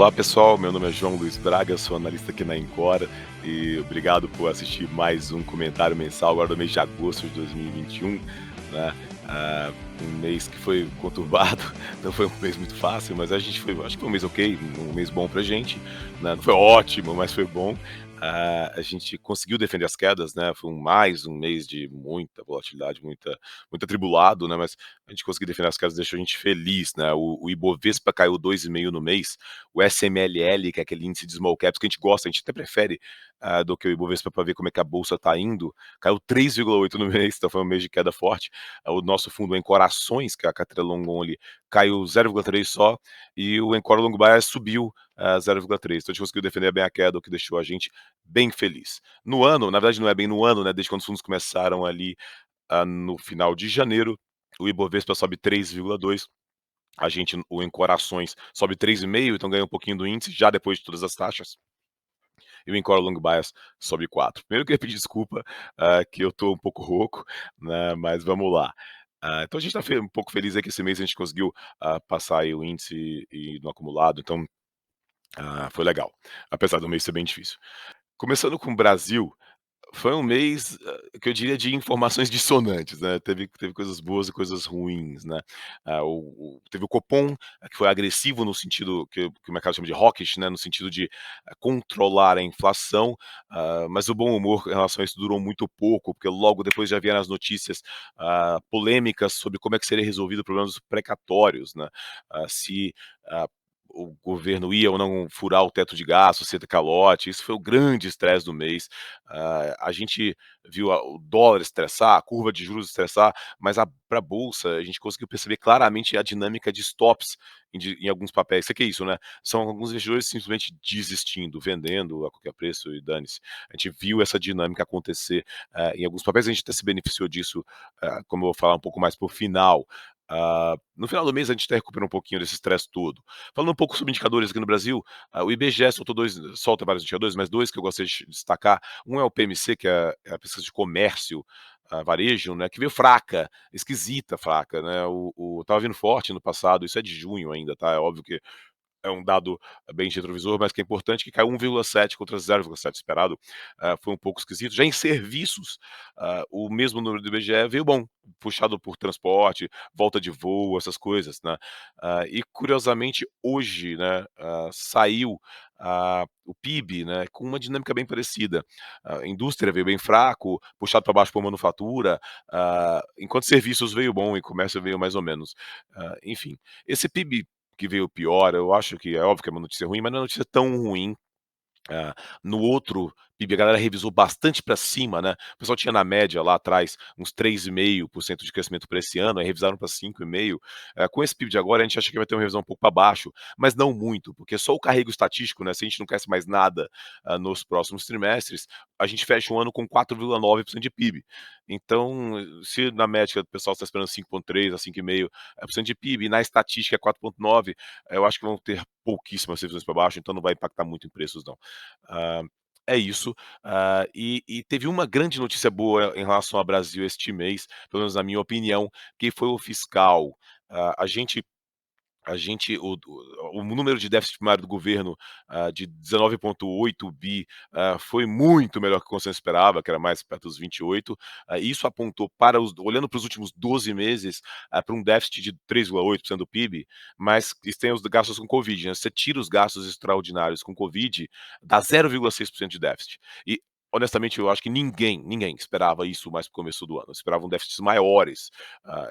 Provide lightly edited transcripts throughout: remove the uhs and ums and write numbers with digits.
Olá pessoal, meu nome é João Luiz Braga, sou analista aqui na Encore e obrigado por assistir mais um comentário mensal agora do mês de agosto de 2021, né? Um mês que foi conturbado, não foi um mês muito fácil, mas a gente foi, acho que foi um mês ok, um mês bom pra gente, né? Não foi ótimo, mas foi bom. A gente conseguiu defender as quedas, né? Foi mais um mês de muita volatilidade, muito atribulado, né? Mas a gente conseguiu defender as quedas, deixou a gente feliz, né? O Ibovespa caiu 2,5 no mês, o SMLL, que é aquele índice de small caps que a gente gosta, a gente até prefere do que o Ibovespa para ver como é que a bolsa está indo, caiu 3,8 no mês, então foi um mês de queda forte. O nosso fundo Encore Ações, que é a carteira long only, caiu 0,3 só, e o Encore Long Bias subiu 0,3. Então a gente conseguiu defender bem a queda, o que deixou a gente bem feliz. No ano, na verdade não é bem no ano, né, desde quando os fundos começaram ali no final de janeiro, o Ibovespa sobe 3,2, a gente, o Encore Ações, sobe 3,5, então ganha um pouquinho do índice já depois de todas as taxas. E o Encore Long Bias sobe 4. Primeiro eu queria pedir desculpa, que eu tô um pouco rouco, né, mas vamos lá. Então a gente tá um pouco feliz aí que esse mês a gente conseguiu passar aí o índice e no acumulado, então foi legal, apesar do mês ser bem difícil. Começando com o Brasil, foi um mês, que eu diria de informações dissonantes, né, teve coisas boas e coisas ruins, né. Teve o Copom, que foi agressivo no sentido que o mercado chama de hawkish, né, no sentido de controlar a inflação, mas o bom humor em relação a isso durou muito pouco, porque logo depois já vieram as notícias, polêmicas sobre como é que seria resolvido o problema dos precatórios, né, se, ah, o governo ia ou não furar o teto de gastos, se ia ter calote, isso foi o grande estresse do mês. A gente viu o dólar estressar, a curva de juros estressar, mas para a bolsa a gente conseguiu perceber claramente a dinâmica de stops em alguns papéis. Você que é isso, né? São alguns investidores simplesmente desistindo, vendendo a qualquer preço e dane-se. A gente viu essa dinâmica acontecer em alguns papéis, a gente até se beneficiou disso, como eu vou falar um pouco mais por final. No final do mês a gente até recupera um pouquinho desse estresse todo. Falando um pouco sobre indicadores aqui no Brasil, o IBGE solta vários indicadores, mas dois que eu gostaria de destacar. Um é o PMC, que é a pesquisa de comércio, varejo, né, que veio fraca, esquisita fraca, né, estava vindo forte no passado, isso é de junho ainda, tá, é óbvio que é um dado bem de retrovisor, mas que é importante, que caiu 1,7 contra 0,7 esperado, foi um pouco esquisito. Já em serviços, o mesmo número do IBGE veio bom, puxado por transporte, volta de voo, essas coisas, né. E curiosamente hoje, né, saiu, o PIB, né, com uma dinâmica bem parecida. A indústria veio bem fraco, puxado para baixo por manufatura, enquanto serviços veio bom e comércio veio mais ou menos. Enfim, esse PIB que veio pior, eu acho que é óbvio que é uma notícia ruim, mas não é uma notícia tão ruim. Ah, no outro PIB a galera revisou bastante para cima, né, o pessoal tinha na média lá atrás uns 3,5% de crescimento para esse ano, aí revisaram para 5,5%. Com esse PIB de agora a gente acha que vai ter uma revisão um pouco para baixo, mas não muito, porque só o carrego estatístico, né, se a gente não cresce mais nada, nos próximos trimestres, a gente fecha o ano com 4,9% de PIB. Então, se na média o pessoal está esperando 5,3 a 5,5% de PIB, e na estatística é 4,9, eu acho que vão ter pouquíssimas revisões para baixo, então não vai impactar muito em preços não. Ah, é isso. E teve uma grande notícia boa em relação ao Brasil este mês, pelo menos na minha opinião, que foi o fiscal. Ah, a gente a gente o número de déficit primário do governo, de 19,8 bi, foi muito melhor que o consenso esperava, que era mais perto dos 28. Isso apontou para olhando para os últimos 12 meses, para um déficit de 3,8% do PIB, mas isso tem os gastos com covid, né, você tira os gastos extraordinários com covid, dá 0,6% de déficit. E honestamente eu acho que ninguém esperava isso mais para o começo do ano, esperavam déficits maiores.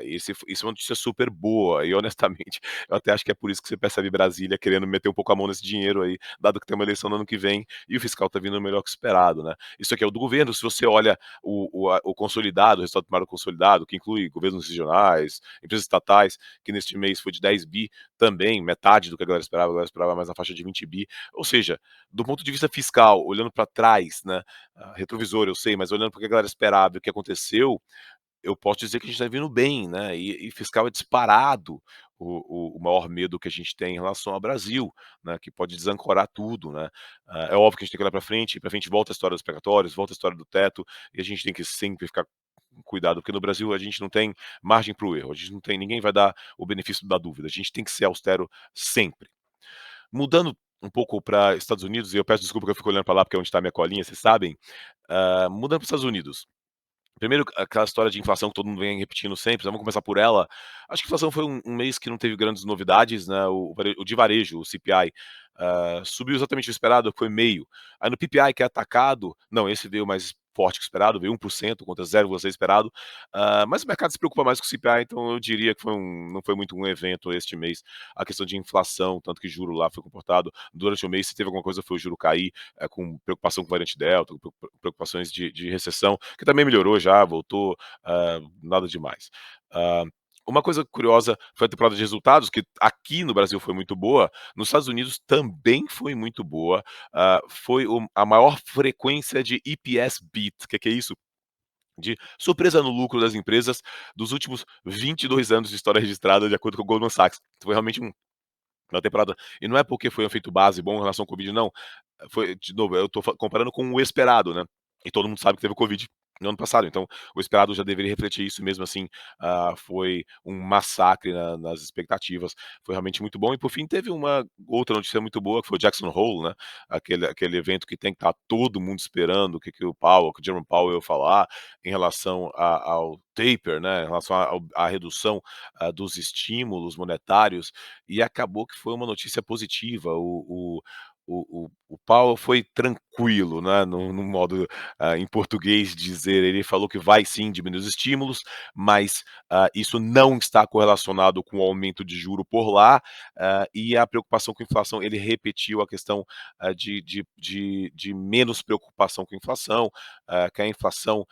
Isso é uma notícia super boa e honestamente eu até acho que é por isso que você percebe Brasília querendo meter um pouco a mão nesse dinheiro aí, dado que tem uma eleição no ano que vem e o fiscal tá vindo melhor que esperado, né. Isso aqui é o do governo, se você olha o consolidado, o resultado primário consolidado, que inclui governos regionais, empresas estatais, que neste mês foi de 10 bi, também metade do que a galera esperava mais na faixa de 20 bi. Ou seja, do ponto de vista fiscal, olhando para trás, né, retrovisor eu sei, mas olhando para o que a galera esperava e o que aconteceu, eu posso dizer que a gente está vindo bem, né, e fiscal é disparado o maior medo que a gente tem em relação ao Brasil, né, que pode desancorar tudo, né. É óbvio que a gente tem que olhar para frente volta a história dos precatórios, volta a história do teto, e a gente tem que sempre ficar com cuidado, porque no Brasil a gente não tem margem para o erro, a gente não tem ninguém vai dar o benefício da dúvida, a gente tem que ser austero sempre. Mudando um pouco para Estados Unidos, e eu peço desculpa que eu fico olhando para lá, porque é onde está minha colinha, vocês sabem, mudando para os Estados Unidos. Primeiro, aquela história de inflação que todo mundo vem repetindo sempre, então vamos começar por ela. Acho que a inflação foi um mês que não teve grandes novidades, né, o de varejo, o CPI, subiu exatamente o esperado, que foi meio. Aí no PPI, que é atacado, não, esse veio mais forte que o esperado, veio 1% contra 0,6 esperado, mas o mercado se preocupa mais com o CPI, então eu diria que não foi muito um evento este mês, a questão de inflação, tanto que juro lá foi comportado durante o mês, se teve alguma coisa foi o juro cair, com preocupação com variante delta, com preocupações de recessão, que também melhorou já, voltou, nada demais. Hã, uma coisa curiosa foi a temporada de resultados, que aqui no Brasil foi muito boa, nos Estados Unidos também foi muito boa, foi a maior frequência de EPS beat. O que é isso? De surpresa no lucro das empresas dos últimos 22 anos de história registrada, de acordo com o Goldman Sachs. Foi realmente uma temporada, e não é porque foi um efeito base bom em relação ao Covid não, foi de novo, eu tô comparando com o esperado, né. E todo mundo sabe que teve o Covid no ano passado, então o esperado já deveria refletir isso, mesmo assim, foi um massacre nas expectativas, foi realmente muito bom. E por fim teve uma outra notícia muito boa, que foi o Jackson Hole, né, aquele evento que tem que estar todo mundo esperando o que que o Jerome Powell ia falar em relação ao taper, né, em relação à redução, dos estímulos monetários, e acabou que foi uma notícia positiva. O Powell foi tranquilo, né, no modo, em português dizer, ele falou que vai sim diminuir os estímulos, mas, isso não está correlacionado com o aumento de juro por lá, e a preocupação com inflação, ele repetiu a questão, de menos preocupação com inflação, que a inflação,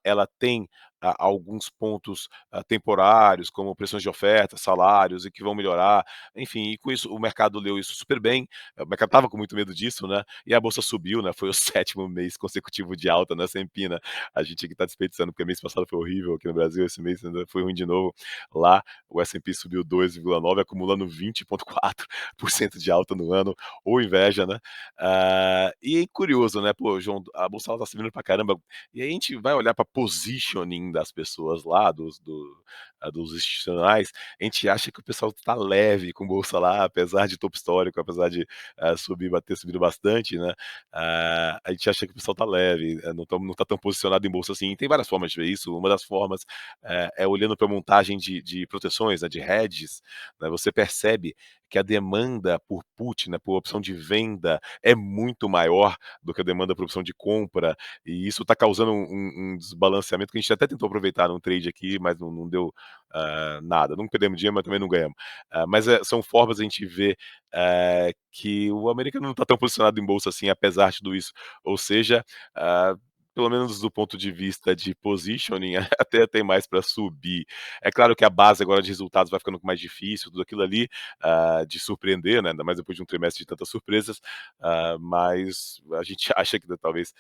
ela tem, alguns pontos, temporários, como pressões de oferta, salários, e que vão melhorar, enfim, e com isso o mercado leu isso super bem, o mercado estava com muito medo disso, né, e a bolsa subiu, né, foi o 7º mês consecutivo de alta, né, sem pina. A gente aqui está desperdiçando, porque mês passado foi horrível aqui no Brasil, esse mês ainda foi ruim de novo. Lá, o S&P subiu 2,9, acumulando 20,4% de alta no ano, ou inveja, né. E é curioso, né, pô, João, a bolsa ela tá subindo pra caramba, e aí a gente vai olhar pra positioning das pessoas lá, dos institucionais, a gente acha que o pessoal tá leve com bolsa lá, apesar de topo histórico, apesar de, ter subido bastante, né, a gente acha que o pessoal tá leve, não tá tão posicionado em bolsa assim. E tem várias formas de ver isso, uma das formas, é olhando pra montagem de proteções, né, de hedges, né, você percebe que a demanda por put, né, por opção de venda, é muito maior do que a demanda por opção de compra, e isso está causando um desbalanceamento que a gente até tentou aproveitar num trade aqui, mas não deu, nada. Não perdemos dinheiro, mas também não ganhamos. Mas, são formas de a gente ver, que o americano não está tão posicionado em bolsa assim, apesar de tudo isso. Ou seja, pelo menos do ponto de vista de positioning, até tem mais para subir. É claro que a base agora de resultados vai ficando mais difícil, tudo aquilo ali, de surpreender, né, ainda mais depois de um trimestre de tantas surpresas, mas a gente acha que talvez,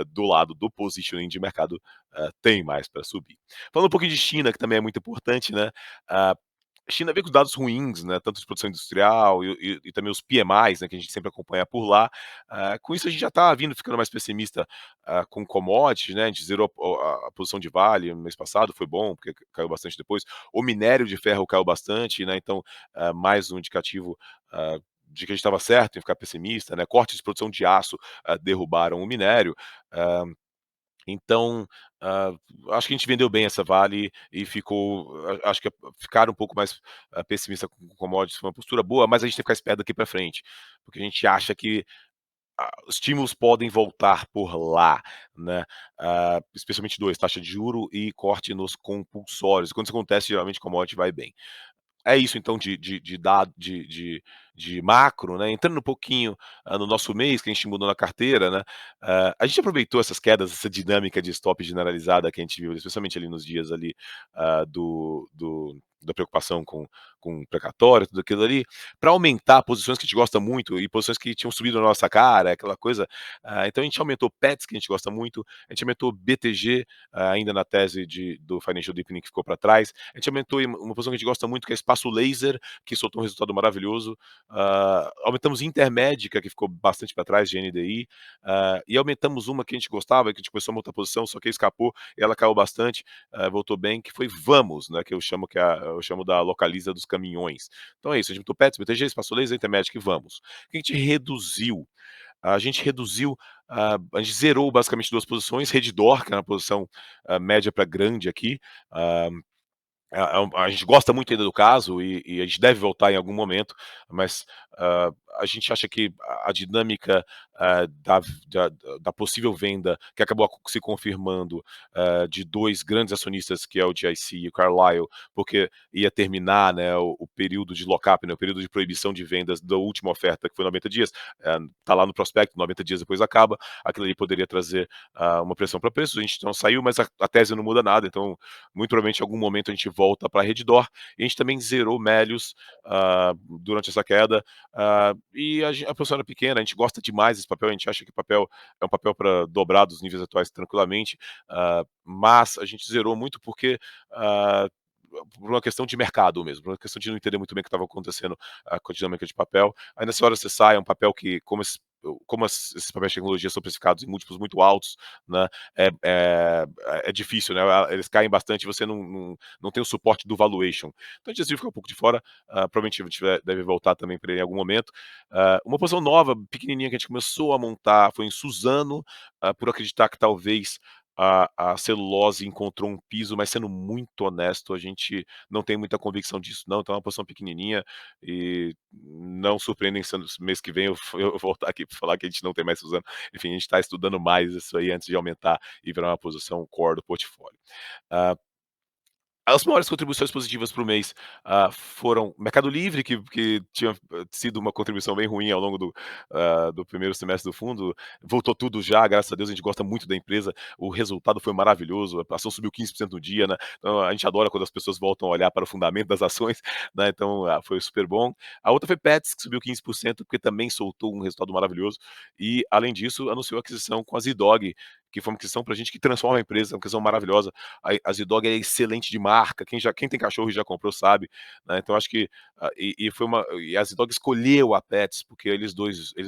do lado do positioning de mercado, tem mais para subir. Falando um pouquinho de China, que também é muito importante, né, ah, China veio com dados ruins, né, tanto de produção industrial e também os PMIs, né, que a gente sempre acompanha por lá. Com isso a gente já está vindo ficando mais pessimista, com commodities, né, a gente zerou a posição de Vale no mês passado, foi bom, porque caiu bastante depois. O minério de ferro caiu bastante, né, então, mais um indicativo, de que a gente estava certo em ficar pessimista, né. Cortes de produção de aço, derrubaram o minério. Hã então, hã, acho que a gente vendeu bem essa Vale e ficou, acho que ficar um pouco mais, pessimista com commodities foi uma postura boa, mas a gente tem que ficar esperto daqui para frente, porque a gente acha que, os estímulos podem voltar por lá, né, especialmente 2, taxa de juro e corte nos compulsórios. Quando isso acontece, geralmente commodity vai bem. É isso então de dado de macro, né, entrando um pouquinho, no nosso mês que a gente mudou na carteira, né, a gente aproveitou essas quedas, essa dinâmica de stop generalizada que a gente viu, especialmente ali nos dias ali, da preocupação com precatório, tudo aquilo ali, para aumentar posições que a gente gosta muito e posições que tinham subido na nossa cara, aquela coisa. Então a gente aumentou Pets, que a gente gosta muito, a gente aumentou BTG, ainda na tese do Financial Deepening que ficou para trás, a gente aumentou em uma posição que a gente gosta muito, que é Espaço Laser, que soltou um resultado maravilhoso. Aumentamos Intermédica, que ficou bastante para trás, GNDI. E aumentamos uma que a gente gostava, que a gente começou a montar posição, só que escapou e ela caiu bastante, voltou bem, que foi Vamos, né, que eu chamo da Localiza dos caminhões. Então é isso, a gente botou Pets, BTG, Espaço Laser, Intermédica e vamos. O que a gente reduziu? A gente reduziu, a gente zerou basicamente 2 posições, Redditor, que é uma posição, média para grande aqui, ah, a gente gosta muito ainda do caso e a gente deve voltar em algum momento, mas, a gente acha que a dinâmica, da da possível venda, que acabou se confirmando, de 2 grandes acionistas, que é o GIC e o Carlyle, porque ia terminar, né, o período de lock-up, né, o período de proibição de vendas da última oferta, que foi 90 dias, tá lá no prospecto, 90 dias depois acaba, aquilo ali poderia trazer, uma pressão para preços, a gente não saiu, mas a tese não muda nada, então muito provavelmente em algum momento a gente volta para a Redditor, e a gente também zerou Melius durante essa queda, e a posição era pequena, a gente gosta demais desse papel, a gente acha que o papel é um papel para dobrar dos níveis atuais tranquilamente, mas a gente zerou muito porque por uma questão de mercado mesmo, por uma questão de não entender muito bem o que estava acontecendo com a dinâmica de papel. Aí nessa hora você sai, é um papel que, esses papéis de tecnologia são precificados em múltiplos muito altos, né, é difícil, né, eles caem bastante e você não tem o suporte do valuation. Então a gente decidiu ficar um pouco de fora, provavelmente a gente deve voltar também para ele em algum momento. Uma posição nova, pequenininha, que a gente começou a montar foi em Suzano, por acreditar que talvez a celulose encontrou um piso, mas sendo muito honesto, a gente não tem muita convicção disso não, então é uma posição pequenininha e não surpreendem se no mês que vem eu voltar aqui para falar que a gente não tem mais Suzano. Enfim, a gente está estudando mais isso aí antes de aumentar e virar uma posição core do portfólio. Ah, as maiores contribuições positivas para o mês, foram Mercado Livre, que tinha sido uma contribuição bem ruim ao longo do primeiro semestre do fundo, voltou tudo já, graças a Deus, a gente gosta muito da empresa, o resultado foi maravilhoso, a ação subiu 15% no dia, né, então a gente adora quando as pessoas voltam a olhar para o fundamento das ações, né, então, foi super bom. A outra foi Pets, que subiu 15%, porque também soltou um resultado maravilhoso, e além disso, anunciou a aquisição com a Zidog, que foi uma aquisição pra gente que transforma a empresa, uma aquisição maravilhosa. A Zidog é excelente de marca, quem tem cachorro e já comprou sabe, né, então acho que, e a Zidog escolheu a Pets, porque eles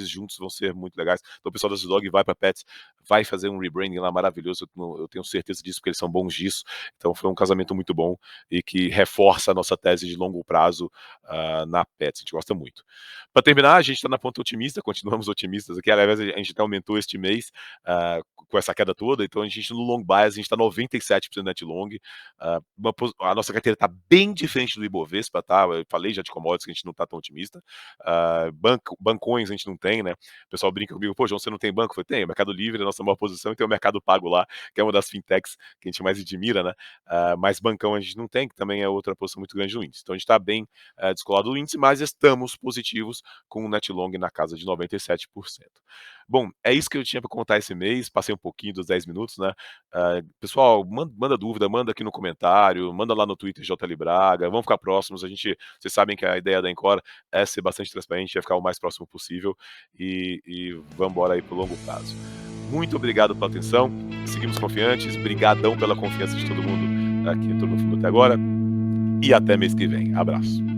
juntos vão ser muito legais. Então o pessoal da Zidog vai pra Pets, vai fazer um rebranding lá maravilhoso, eu tenho certeza disso, porque eles são bons disso. Então foi um casamento muito bom e que reforça a nossa tese de longo prazo, na Pets, a gente gosta muito. Para terminar, a gente está na ponta otimista, continuamos otimistas aqui, aliás, a gente até aumentou este mês, com essa queda toda, então a gente no long bias, a gente está 97% net long, a nossa carteira está bem diferente do Ibovespa, tá, eu falei já de commodities que a gente não está tão otimista, bancões a gente não tem, né, o pessoal brinca comigo, pô João, você não tem banco? Eu falei, tem, o Mercado Livre é a nossa maior posição e tem o Mercado Pago lá, que é uma das fintechs que a gente mais admira, né, mas bancão a gente não tem, que também é outra posição muito grande no índice. Então a gente está bem descolado do índice, mas estamos positivos com o net long na casa de 97%. Bom, é isso que eu tinha para contar esse mês, passei um pouquinho dos 10 minutos, né. Pessoal, manda dúvida, manda aqui no comentário, manda lá no Twitter JL Braga, vamos ficar próximos, vocês sabem que a ideia da Encore é ser bastante transparente, é ficar o mais próximo possível e vamos embora aí para o longo prazo. Muito obrigado pela atenção, seguimos confiantes, brigadão pela confiança de todo mundo que entrou no fundo até agora, e até mês que vem. Abraço.